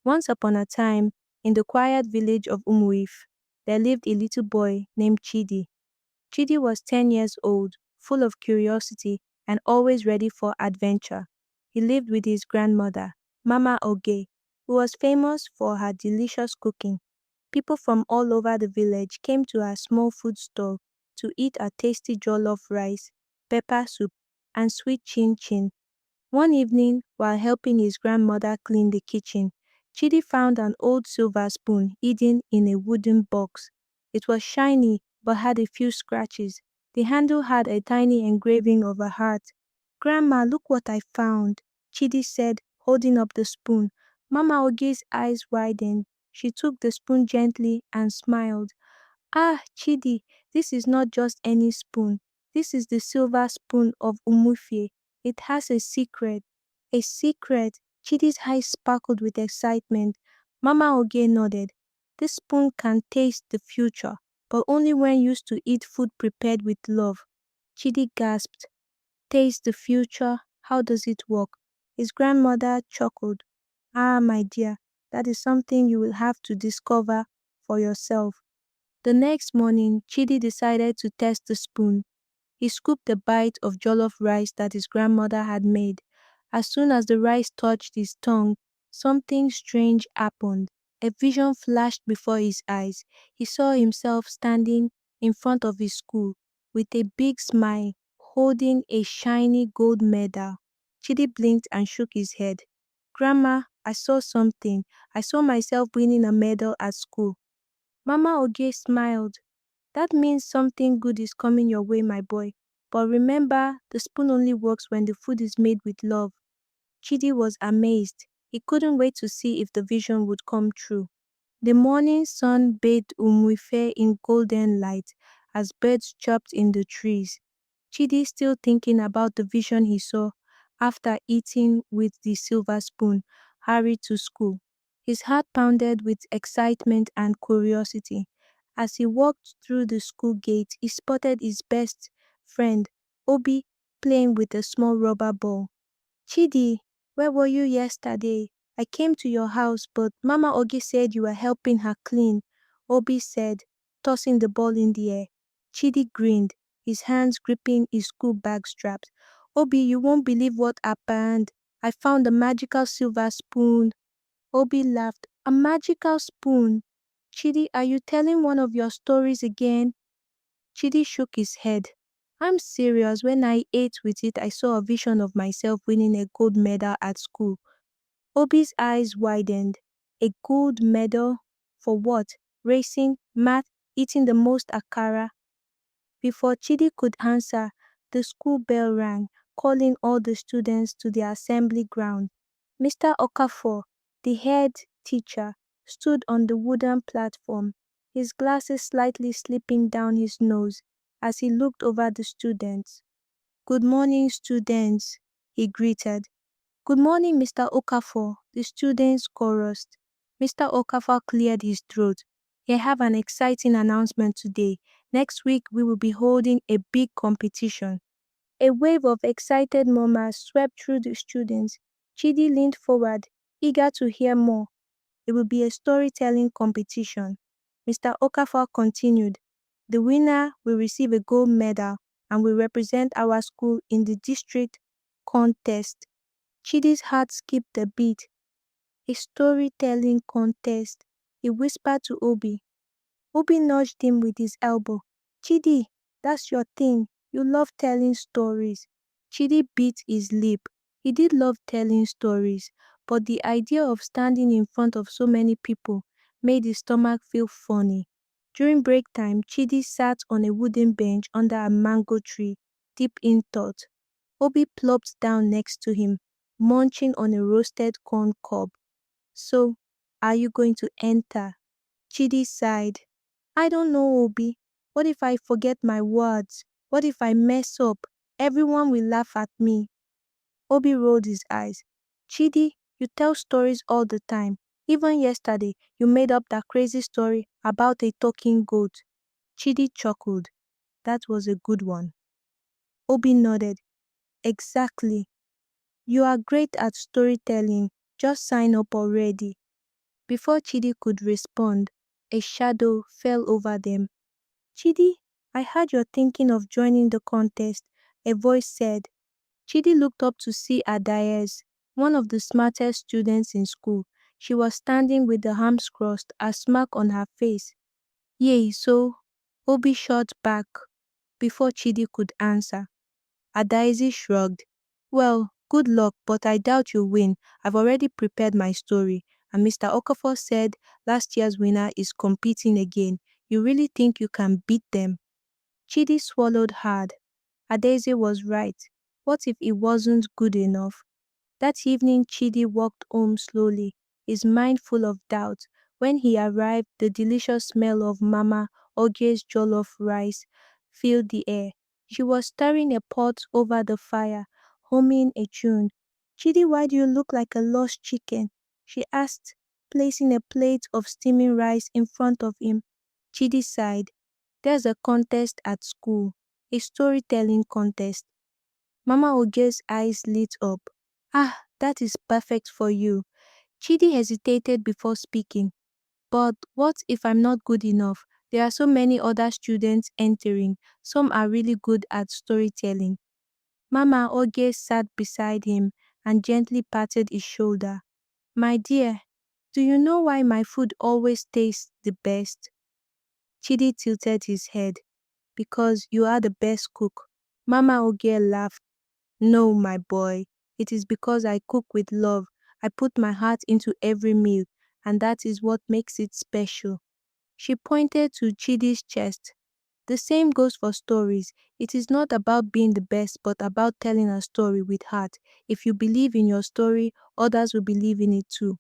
Once upon a time, in the quiet village of Umuife, there lived a little boy named Chidi. Chidi was 10 years old, full of curiosity and always ready for adventure. He lived with his grandmother, Mama Oge, who was famous for her delicious cooking. People from all over the village came to her small food stall to eat a tasty jollof rice, pepper soup, and sweet chin chin. One evening, while helping his grandmother clean the kitchen, Chidi found an old silver spoon hidden in a wooden box. It was shiny but had a few scratches. The handle had a tiny engraving of a heart. "Grandma, look what I found," Chidi said, holding up the spoon. Mama Oge's eyes widened. She took the spoon gently and smiled. "Ah, Chidi, this is not just any spoon. This is the silver spoon of Umuife. It has a secret." "A secret?" Chidi's eyes sparkled with excitement. Mama Oge nodded. "This spoon can taste the future, but only when used to eat food prepared with love." Chidi gasped. "Taste the future? How does it work?" His grandmother chuckled. "Ah, my dear, that is something you will have to discover for yourself." The next morning, Chidi decided to test the spoon. He scooped a bite of jollof rice that his grandmother had made. As soon as the rice touched his tongue, something strange happened. A vision flashed before his eyes. He saw himself standing in front of his school with a big smile, holding a shiny gold medal. Chidi blinked and shook his head. "Grandma, I saw something. I saw myself winning a medal at school." Mama Oge smiled. "That means something good is coming your way, my boy. But remember, the spoon only works when the food is made with love." Chidi was amazed. He couldn't wait to see if the vision would come true. The morning sun bathed Umuife in golden light as birds chirped in the trees. Chidi, still thinking about the vision he saw after eating with the silver spoon, hurried to school. His heart pounded with excitement and curiosity. As he walked through the school gate, he spotted his best friend, Obi, playing with a small rubber ball. "Chidi, where were you yesterday? I came to your house, but Mama Ogi said you were helping her clean," Obi said, tossing the ball in the air. Chidi grinned, his hands gripping his school bag straps. "Obi, you won't believe what happened. I found a magical silver spoon." Obi laughed. "A magical spoon? Chidi, are you telling one of your stories again?" Chidi shook his head. "I'm serious. When I ate with it, I saw a vision of myself winning a gold medal at school." Obi's eyes widened. "A gold medal? For what? Racing? Math? Eating the most akara?" Before Chidi could answer, the school bell rang, calling all the students to the assembly ground. Mr. Okafor, the head teacher, stood on the wooden platform, his glasses slightly slipping down his nose as he looked over the students. "Good morning, students," he greeted. "Good morning, Mr. Okafor," the students chorused. Mr. Okafor cleared his throat. "I have an exciting announcement today. Next week, we will be holding a big competition." A wave of excited murmurs swept through the students. Chidi leaned forward, eager to hear more. "It will be a storytelling competition," Mr. Okafor continued. "The winner will receive a gold medal and will represent our school in the district contest." Chidi's heart skipped a beat. "A storytelling contest," he whispered to Obi. Obi nudged him with his elbow. "Chidi, that's your thing. You love telling stories." Chidi bit his lip. He did love telling stories, but the idea of standing in front of so many people made his stomach feel funny. During break time, Chidi sat on a wooden bench under a mango tree, deep in thought. Obi plopped down next to him, munching on a roasted corn cob. "So, are you going to enter?" Chidi sighed. "I don't know, Obi. What if I forget my words? What if I mess up? Everyone will laugh at me." Obi rolled his eyes. "Chidi, you tell stories all the time. Even yesterday, you made up that crazy story about a talking goat." Chidi chuckled. "That was a good one." Obi nodded. "Exactly. You are great at storytelling. Just sign up already." Before Chidi could respond, a shadow fell over them. Chidi, I heard you're thinking of joining the contest, a voice said. Chidi looked up to see Adaez, one of the smartest students in school. She was standing with the arms crossed, a smirk on her face. Yay, so? Obi shot back before Chidi could answer. Adaeze shrugged. Well, good luck, but I doubt you'll win. I've already prepared my story. And Mr. Okafor said last year's winner is competing again. You really think you can beat them? Chidi swallowed hard. Adaeze was right. What if it wasn't good enough? That evening Chidi walked home slowly, his mind full of doubt. When he arrived, the delicious smell of Mama Oge's jollof rice filled the air. She was stirring a pot over the fire, humming a tune. Chidi, why do you look like a lost chicken? She asked, placing a plate of steaming rice in front of him. Chidi sighed. There's a contest at school, a storytelling contest. Mama Oge's eyes lit up. Ah, that is perfect for you. Chidi hesitated before speaking. But what if I'm not good enough? There are so many other students entering. Some are really good at storytelling. Mama Oge sat beside him and gently patted his shoulder. My dear, do you know why my food always tastes the best? Chidi tilted his head. Because you are the best cook. Mama Oge laughed. No, my boy, it is because I cook with love. I put my heart into every meal, and that is what makes it special. She pointed to Chidi's chest. The same goes for stories. It is not about being the best, but about telling a story with heart. If you believe in your story, others will believe in it too.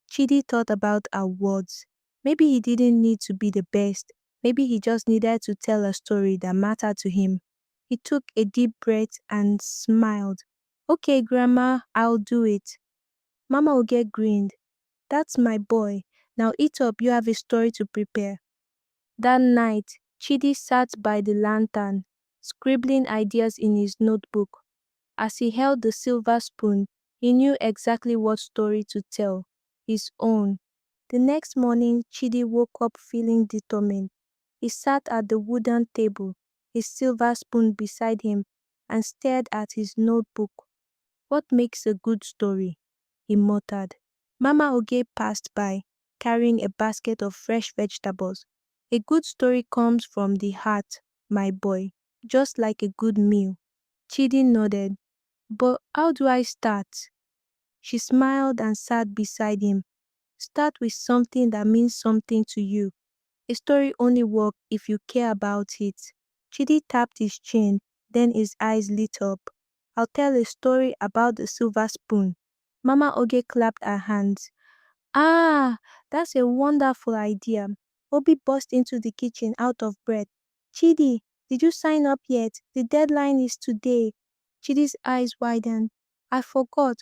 Chidi thought about her words. Maybe he didn't need to be the best. Maybe he just needed to tell a story that mattered to him. He took a deep breath and smiled. Okay, Grandma, I'll do it. Mama Oge grinned. That's my boy. Now eat up, you have a story to prepare. That night, Chidi sat by the lantern, scribbling ideas in his notebook. As he held the silver spoon, he knew exactly what story to tell. His own. The next morning, Chidi woke up feeling determined. He sat at the wooden table, his silver spoon beside him, and stared at his notebook. What makes a good story? He muttered. Mama Oge passed by, carrying a basket of fresh vegetables. A good story comes from the heart, my boy, just like a good meal. Chidi nodded. But how do I start? She smiled and sat beside him. Start with something that means something to you. A story only works if you care about it. Chidi tapped his chin, then his eyes lit up. I'll tell a story about the silver spoon. Mama Oge clapped her hands. Ah, that's a wonderful idea. Obi burst into the kitchen out of breath. Chidi, did you sign up yet? The deadline is today. Chidi's eyes widened. I forgot.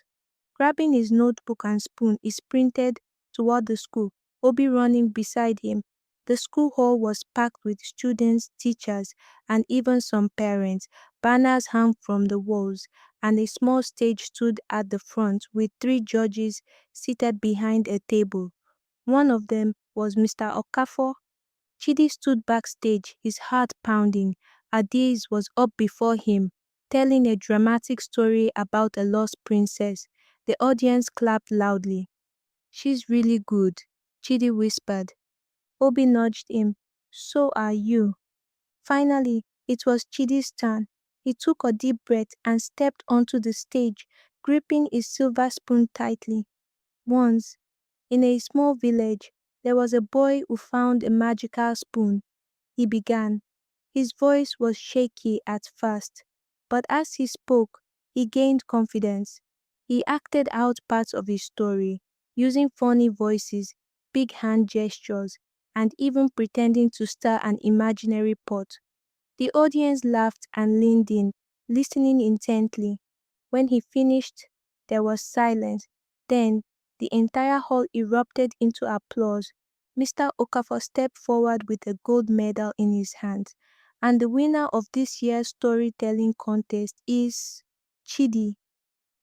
Grabbing his notebook and spoon, he sprinted toward the school, Obi running beside him. The school hall was packed with students, teachers, and even some parents. Banners hung from the walls, and a small stage stood at the front with 3 judges seated behind a table. One of them was Mr. Okafor. Chidi stood backstage, his heart pounding. Adiz was up before him, telling a dramatic story about a lost princess. The audience clapped loudly. She's really good, Chidi whispered. Obi nudged him. So are you. Finally, it was Chidi's turn. He took a deep breath and stepped onto the stage, gripping his silver spoon tightly. Once, in a small village, there was a boy who found a magical spoon. He began. His voice was shaky at first, but as he spoke, he gained confidence. He acted out parts of his story, using funny voices, big hand gestures, and even pretending to stir an imaginary pot. The audience laughed and leaned in, listening intently. When he finished, there was silence. Then, the entire hall erupted into applause. Mr. Okafor stepped forward with a gold medal in his hand. And the winner of this year's storytelling contest is Chidi.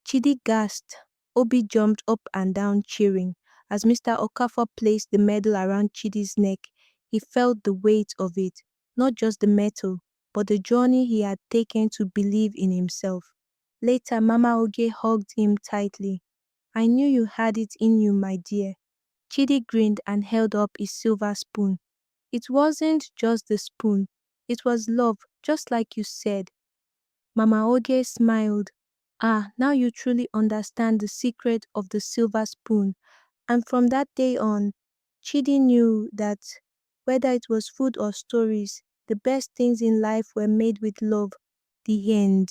Chidi gasped. Obi jumped up and down cheering. As Mr. Okafor placed the medal around Chidi's neck, he felt the weight of it, not just the metal, but the journey he had taken to believe in himself. Later, Mama Oge hugged him tightly. "I knew you had it in you, my dear." Chidi grinned and held up his silver spoon. "It wasn't just the spoon. It was love, just like you said." Mama Oge smiled. "Ah, now you truly understand the secret of the silver spoon." And from that day on, Chidi knew that whether it was food or stories, the best things in life were made with love. The end.